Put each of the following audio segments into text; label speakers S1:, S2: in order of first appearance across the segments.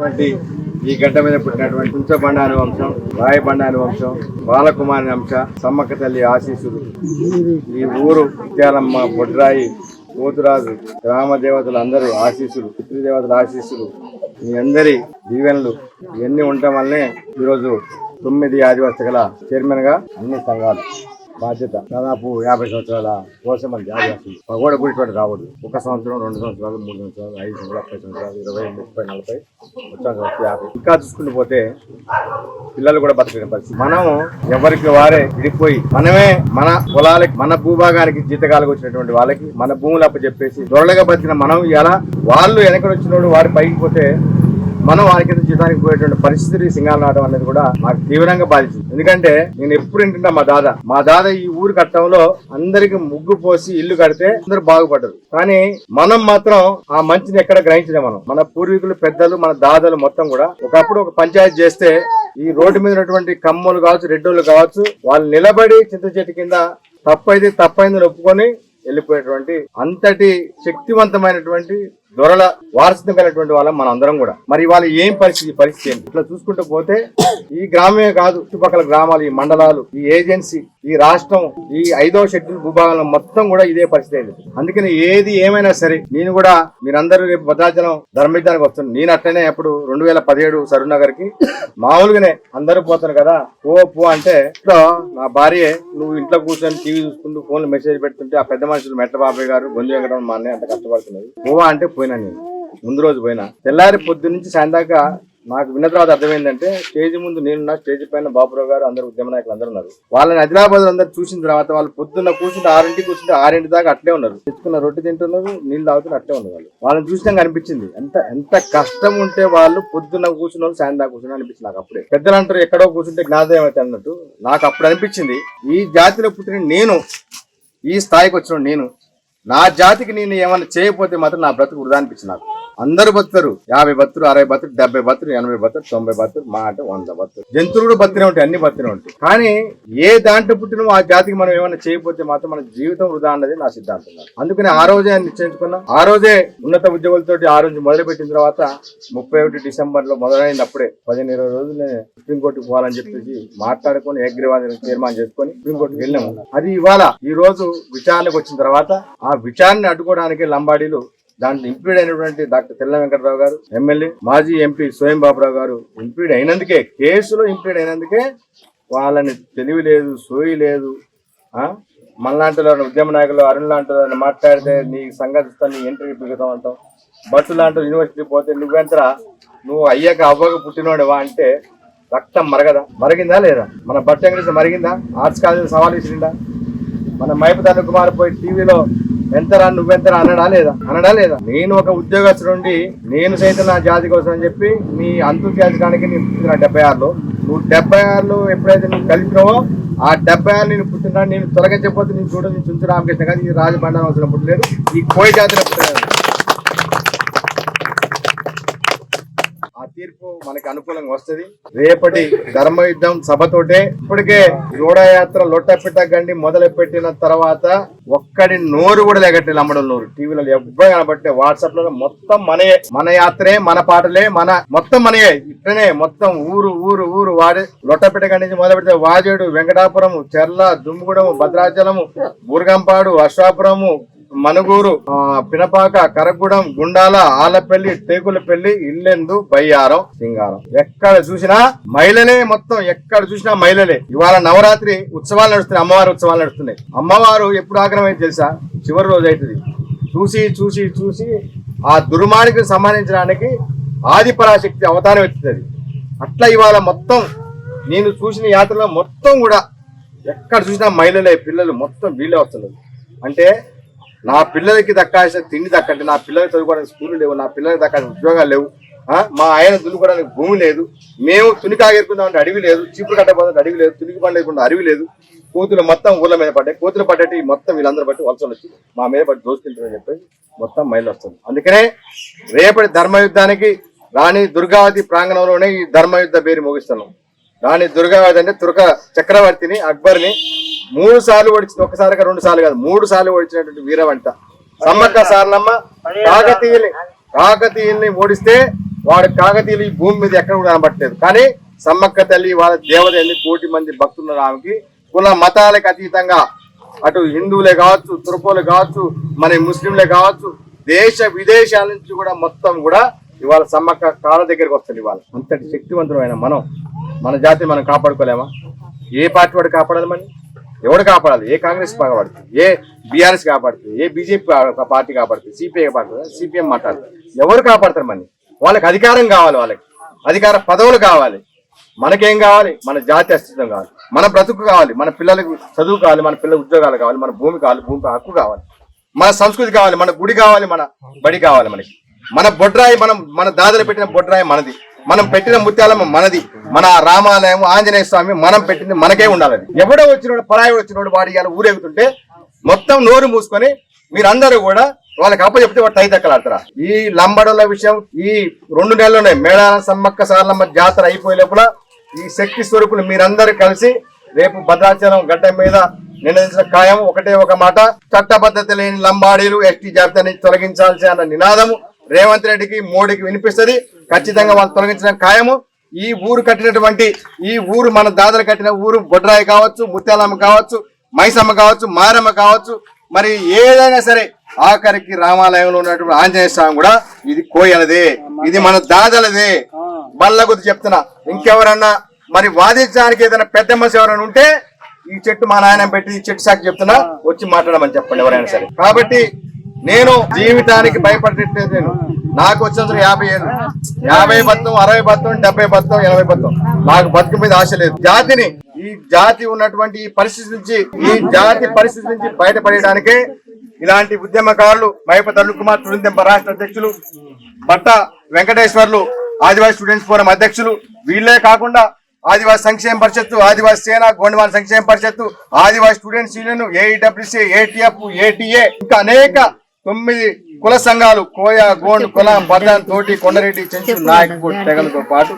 S1: పుట్టినటువంటి ఈ గడ్డ మీద పుట్టినటువంటి కుంచబండాని వంశం, రాయబండాని వంశం, బాలకుమారి వంశ, సమ్మక్క తల్లి ఆశీస్సులు, ఈ ఊరు ముత్యాలమ్మ, బొడ్రాయి, పోతురాజు, గ్రామ దేవతలు అందరూ ఆశీస్సులు, పితృదేవతల ఆశీస్సులు, మీ అందరి దీవెనలు ఇవన్నీ ఉండటం వల్లనే ఈరోజు 9 ఆదివాసీల చైర్మన్ గా అన్ని సంఘాలు బాధ్యత దాదాపు 50 సంవత్సరాల కోసం మంది ఆదివాసులు పగోడ గుడితోటి రావద్దు. 1 సంవత్సరం, 2 సంవత్సరాలు, 3 సంవత్సరాలు, 5 సంవత్సరాలు, 10 సంవత్సరాలు, 20, 30, 40, 50 ఇంకా చూసుకుంటూ పోతే పిల్లలు కూడా బతకలేని పరిస్థితి. మనం ఎవరికి వారే విడిపోయి మనమే మన పొలాలకి, మన భూభాగానికి జీతకాలకు వచ్చినటువంటి వాళ్ళకి మన భూములు అప్పచెప్పేసి దొరలుగా బతికిన మనం ఎలా వాళ్ళు వెనకడు వచ్చినోడు వారి పైకి పోతే మనం వారి కింద జీతానికి పోయేటువంటి పరిస్థితి సింగాలు నాటం అనేది కూడా నాకు తీవ్రంగా బాధించింది. ఎందుకంటే నేను ఎప్పుడు వింటున్నా మా దాదా ఈ ఊరు కట్టడంలో అందరికి ముగ్గు పోసి ఇల్లు కడితే అందరూ బాగుపడ్డారు. కానీ మనం మాత్రం ఆ మంచిని ఎక్కడ గ్రహించలే. మన పూర్వీకులు, పెద్దలు, మన దాదాలు మొత్తం కూడా ఒకప్పుడు ఒక పంచాయతీ చేస్తే ఈ రోడ్డు మీద ఉన్నటువంటి కమ్మలు కావచ్చు, రెడ్డోళ్ళు కావచ్చు, వాళ్ళు నిలబడి చింత చెట్టు కింద తప్పైందని ఒప్పుకొని వెళ్ళిపోయేటువంటి అంతటి శక్తివంతమైనటువంటి దొరల వారసత్వం కలిగినటువంటి వాళ్ళం మనం అందరం కూడా. మరి వాళ్ళ ఏం పరిస్థితి ఏంటి? ఇట్లా చూసుకుంటూ పోతే ఈ గ్రామమే కాదు, చుట్టుపక్కల గ్రామాలు, ఈ మండలాలు, ఈ ఏజెన్సీ, ఈ రాష్ట్రం, ఈ 5వ షెడ్యూల్ భూభాగంలో మొత్తం కూడా ఇదే పరిస్థితి అయింది. అందుకని ఏది ఏమైనా సరే నేను కూడా మీరందరూ రేపు భద్రాచలం ధర్మయుద్ధానికి వస్తున్నాను. నేను అట్లనే అప్పుడు 2017 సరూనగర్ కి మామూలుగానే అందరూ పోతారు కదా, పో అంటే నా భార్య నువ్వు ఇంట్లో కూర్చొని టీవీ చూసుకుంటూ ఫోన్లు మెసేజ్ పెడుతుంటే ఆ పెద్ద మనుషులు మెట్ల బాబాయ్ గారు, గొంజు వెంకటరమణ మా అన్నయ్య అంత కష్టపడుతున్నది. పోవా అంటే పోయినా. నేను ముందు రోజు పోయినా, తెల్లారి పొద్దు నుంచి సాయందాకా నాకు విన్న తర్వాత అర్థమైందంటే స్టేజ్ ముందు నేనున్నా, స్టేజ్ పైన బాబురావు గారు, అందరు ఉద్యమ నాయకులు అందరూ ఉన్నారు. వాళ్ళని ఆదిలాబాద్ అందరూ చూసిన తర్వాత వాళ్ళు పొద్దున్న కూర్చుంటే 6 కూర్చుంటే 6 దాకా అట్లే ఉన్నారు. తెచ్చుకున్న రొట్టె తింటున్నారు, నీళ్ళు తాగుతున్నారు, అట్లే ఉన్నారు. వాళ్ళని చూసినాక అనిపించింది ఎంత కష్టం ఉంటే వాళ్ళు పొద్దున్న కూర్చున్న వాళ్ళు సాయంత్రం కూర్చుని అనిపించింది నాకు. అప్పుడే పెద్దలు అంటారు ఎక్కడో కూర్చుంటే జ్ఞానోదయం అయితే అన్నట్టు నాకు అప్పుడు అనిపించింది. ఈ జాతిలో పుట్టిన నేను, ఈ స్థాయికి వచ్చిన నేను, నా జాతికి నేను ఏమైనా చేయకపోతే మాత్రం నా బ్రతుకు వృధా అనిపించింది నాకు. అందరూ బతుకుతారు, 50 బతులు, 60 బతులు, 70 బతులు, 80 బతులు, 90 బతులు, మా అంటే 100 బతులు. జంతువులు కూడా బతినే ఉంటాయి, అన్ని బతినే ఉంటాయి. కానీ ఏ దాంట్లో పుట్టినో ఆ జాతికి మనం ఏమైనా చేయకపోతే మాత్రం మన జీవితం వృధా అన్నది నా సిద్ధాంతం. అందుకని ఆ రోజే నిశ్చయించుకున్నాం. ఆ రోజే ఉన్నత ఉద్యోగులతో ఆ రోజు మొదలు పెట్టిన తర్వాత 31 డిసెంబర్ మొదలైంది. అప్పుడే 15-20 రోజులు సుప్రీంకోర్టుకు పోవాలని చెప్పేసి మాట్లాడుకొని ఏకగ్రీవాన్ని తీర్మానం చేసుకొని సుప్రీంకోర్టుకు వెళ్ళాము. అది ఇవాళ ఈ రోజు విచారణకు వచ్చిన తర్వాత ఆ విచారణ అడ్డుకోవడానికి లంబాడీలు దాంట్లో ఇంప్లీడ్ అయినటువంటి డాక్టర్ తెల్ల వెంకటరావు గారు, ఎమ్మెల్యే, మాజీ ఎంపీ సోయం బాబురావు గారు ఇంప్లీడ్ అయినందుకే, కేసులో ఇంప్లీడ్ అయినందుకే వాళ్ళని తెలివి లేదు, సోయి లేదు. మనలాంటి ఉద్యమ నాయకులు, అరుణ్ లాంటి మాట్లాడితే నీ సంగతి నీ ఎంట్రీ పిగుతాం అంటాం. బస్సు లాంటి యూనివర్సిటీ పోతే నువ్వెంతరా, నువ్వు అయ్యాక అవ్వక పుట్టినోడవా అంటే రక్తం మరిగిందా లేదా? మన బట్ట వెంకటేశ్వర మరిగిందా? ఆర్ట్స్ కాలేజీ సవాల్ ఇచ్చిందా? మన మైపుదాని కుమార్ పోయి టీవీలో ఎంతరా నువ్వెంతరా అనడా లేదా? నేను ఒక ఉద్యోగస్తుడి, నేను సైతం నా జాతి కోసం అని చెప్పి నీ అంతు చేర్చడానికి నేను పుట్టిన 76లో, నువ్వు 76లో ఎప్పుడైతే నువ్వు కలిపినావో ఆ 76 నేను పుట్టినా, నేను తొలగించకపోతే నేను చూడ నేను చుంచు రామకృష్ణ కాదు, ఈ రాజబండారం అవసరం పుట్టలేదు, ఈ కోయి జాతిలో పుట్టలేదు. ఆ తీర్పు మనకి అనుకూలంగా వస్తుంది. రేపటి ధర్మయుద్ధం సభతోటే ఇప్పటికే జోడయాత్ర లొట్టపిట్ట గండి మొదలు పెట్టిన తర్వాత ఒక్కడి నోరు కూడా లేగట్టి అమ్మడం నోరు టీవీలో ఎవ్వరు కనబట్టే, వాట్సాప్ లో మొత్తం మనయే, మన యాత్రే, మన పాటలే, మొత్తం మనయే. ఇట్లనే మొత్తం ఊరు వాడే లొట్టపిట్ట గండి నుంచి మొదలు పెడితే వాజేడు, వెంకటాపురం, చెర్ల, దుమ్ముగూడెం, భద్రాచలము, బూర్గంపాడు, అశ్వాపురము, మనుగూరు, పినపాక, కరగూడెం, గుండాల, ఆలపల్లి, టేకులపల్లి, ఇల్లెందు, బయ్యారం, సింగారం. ఎక్కడ చూసినా మహిళలే, మొత్తం ఎక్కడ చూసినా మహిళలే. ఇవాళ నవరాత్రి ఉత్సవాలు నడుస్తున్నాయి, అమ్మవారి ఉత్సవాలు నడుస్తున్నాయి. అమ్మవారు ఎప్పుడు ఆగ్రహమైంది తెలుసా? చివరి రోజు అవుతుంది. చూసి ఆ దుర్మార్గకు సంబంధించడానికి ఆదిపరాశక్తి అవతారం ఎత్తుతుంది. అట్లా ఇవాళ మొత్తం నేను చూసిన యాత్రలో మొత్తం కూడా ఎక్కడ చూసినా మహిళలే, పిల్లలు మొత్తం వీళ్ళే వస్తున్నారు. అంటే నా పిల్లలకి దక్కాల్సిన తిండి దక్కంటే, నా పిల్లలకి చదువుకోవడానికి స్కూళ్ళు లేవు, నా పిల్లలకి దక్కాల్సిన ఉద్యోగాలు లేవు, మా ఆయన దున్నుకోవడానికి భూమి లేదు, మేము తునికాగేరుకుందామంటే అడవి లేదు, చీపురు కట్టబోదంటే అడవి లేదు, తునికి పండేయకుండా అడవి లేదు, కోతులు మొత్తం ఊళ్ళ మీద పడ్డాయి. కోతులు పడ్డట్టు మొత్తం వీళ్ళందరూ బట్టి వలసలు వచ్చి మా మీద పట్టి దోసుకెళ్తారని చెప్పేసి మొత్తం మైలు వస్తుంది. అందుకనే రేపటి ధర్మయుద్ధానికి రాణి దుర్గావతి ప్రాంగణంలోనే ఈ ధర్మయుద్ధ పేరు ముగిస్తున్నాం. రాణి దుర్గావతి అంటే తుర్క చక్రవర్తిని, అక్బర్ని 3 సార్లు ఓడించింది. ఒకసారిగా 2 సార్లు కాదు, 3 సార్లు ఓడించినటువంటి వీరవంట సమ్మక్క సారలమ్మ. కాకతీయుల్ని ఓడిస్తే వాడు కాకతీయులు ఈ భూమి మీద ఎక్కడ కూడా కనబట్టలేదు. కానీ సమ్మక్క తల్లి వాళ్ళ దేవత 1 మంది భక్తులు ఆమెకి కుల మతాలకు అతీతంగా అటు హిందువులే కావచ్చు, తుర్కోలే కావచ్చు, మన ముస్లింలే కావచ్చు, దేశ విదేశాల నుంచి కూడా మొత్తం కూడా ఇవాళ సమ్మక్క కాళ్ళ దగ్గరికి వస్తుంది. ఇవాళ అంతటి శక్తివంతమైన మన జాతిని మనం కాపాడుకోలేమా? ఏ పార్టీ వాడు కాపాడాలి? మరి ఎవడు కాపాడాలి? ఏ కాంగ్రెస్ కాపాడుతుంది, ఏ బీఆర్ఎస్ కాపాడుతుంది, ఏ బీజేపీ పార్టీ కాపాడుతుంది, సిపిఐ కాపాడుతుంది, సిపిఎం మాట్లాడుతుంది? ఎవరు కాపాడతారు? మరి వాళ్ళకి అధికారం కావాలి, వాళ్ళకి అధికార పదవులు కావాలి. మనకేం కావాలి? మన జాతి అస్తిత్వం కావాలి, మన బ్రతుకు కావాలి, మన పిల్లలకు చదువు కావాలి, మన పిల్లల ఉద్యోగాలు కావాలి, మన భూమి కావాలి, భూమి హక్కు కావాలి, మన సంస్కృతి కావాలి, మన గుడి కావాలి, మన బడి కావాలి. మనకి మన బొడ్రాయి, మన దాదలు పెట్టిన బొడ్రాయి మనది, మనం పెట్టిన ముత్యాలమ్మ మనది, మన రామాలయం ఆంజనేయ స్వామి మనం పెట్టింది మనకే ఉండాలి. ఎవడో వచ్చినోడు, పరాయి వచ్చినోడు వాడు ఇవాళ ఊరేగుతుంటే మొత్తం నోరు మూసుకొని మీరందరూ కూడా వాళ్ళకి అప్పచెప్తే వాడు తైతక్కలాడతారా? ఈ లంబడుల విషయం ఈ 2 నెలల్లోనే మేడారం సమ్మక్క సారలమ్మ జాతర అయిపోయే లోపల ఈ శక్తి స్వరూపులు మీరందరూ కలిసి రేపు భద్రాచలం గడ్డ మీద నినదించిన ఖాయం. ఒకటే ఒక మాట, చట్టబద్ధత లేని లంబాడీలు ఎస్టీ జాబితాని తొలగించాల్సి అన్న నినాదము రేవంత్ రెడ్డికి, మోడీకి వినిపిస్తుంది. ఖచ్చితంగా వాళ్ళు తొలగించడం ఖాయము. ఈ ఊరు కట్టినటువంటి ఈ ఊరు మన దాదలు కట్టిన ఊరు బొడ్రాయి కావచ్చు, ముత్యాలమ్మ కావచ్చు, మైసమ్మ కావచ్చు, మారమ్మ కావచ్చు, మరి ఏదైనా సరే ఆఖరికి రామాలయంలో ఉన్నటువంటి ఆంజనేయ స్వామి కూడా ఇది కోయలదే, ఇది మన దాదలదే. బల్లగుద్ది చెప్తున్నా. ఇంకెవరన్నా మరి వాదించడానికి ఏదైనా పెద్ద మనిషి ఎవరైనా ఉంటే ఈ చెట్టు మా నాయన పెట్టి ఈ చెట్టు సాకి చెప్తున్నా, వచ్చి మాట్లాడమని చెప్పండి ఎవరైనా సరే. కాబట్టి నేను జీవితానికి భయపడట్లేదు. నేను నాకు వచ్చిన 50 ఏళ్ళు, 50 బద్దం, 60 బద్దం, 70 బద్దం, 80 బద్దం, నాకు బతుకు మీద ఆశ లేదు. జాతిని, ఈ జాతి ఉన్నటువంటి ఈ జాతి పరిస్థితి నుంచి బయటపడడానికే ఇలాంటి ఉద్యమకారులు మైపతి అల్లు కుమార్ తుడిందెంప రాష్ట్ర అధ్యక్షులు, బట్ట వెంకటేశ్వర్లు ఆదివాసీ స్టూడెంట్స్ ఫోరం అధ్యక్షులు, వీళ్ళే కాకుండా ఆదివాసీ సంక్షేమ పరిషత్తు, ఆదివాసీ సేన, గోండవాల సంక్షేమ పరిషత్తు, ఆదివాసీ స్టూడెంట్స్ యూనియన్, ఏఈడబ్ల్యూసీ, ఏటీఎఫ్, ఏటీఏ, ఇంకా అనేక 9 కుల సంఘాలు, కోయ, గోండ్, కులం, బర్దాన్, తోటి, కొండరెడ్డి, చెంచు, నాయకుడు తెగలతో పాటు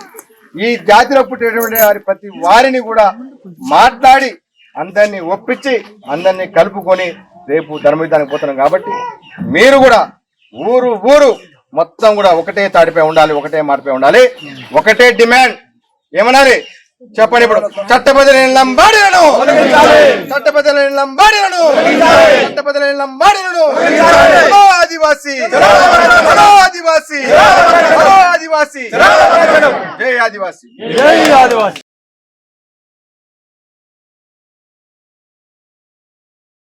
S1: ఈ జాతిలో పుట్టినటువంటి వారి ప్రతి వారిని కూడా మాట్లాడి అందరినీ ఒప్పించి అందరినీ కలుపుకొని రేపు ధర్మయుద్ధానికి పోతున్నాం. కాబట్టి మీరు కూడా ఊరు మొత్తం కూడా ఒకటే తాటిపై ఉండాలి, ఒకటే మాటిపై ఉండాలి, ఒకటే డిమాండ్. ఏమనాలి చెప్పండి? ఇప్పుడు చట్టబద్ధమైన లంబాడీలను, చట్టబద్ధమైన లంబాడీలను, చట్టబద్ధమైన లంబాడీలను, ఆదివాసీ, ఆదివాసీ, ఆదివాసీ, జై ఆదివాసీ, జై ఆదివాసీ.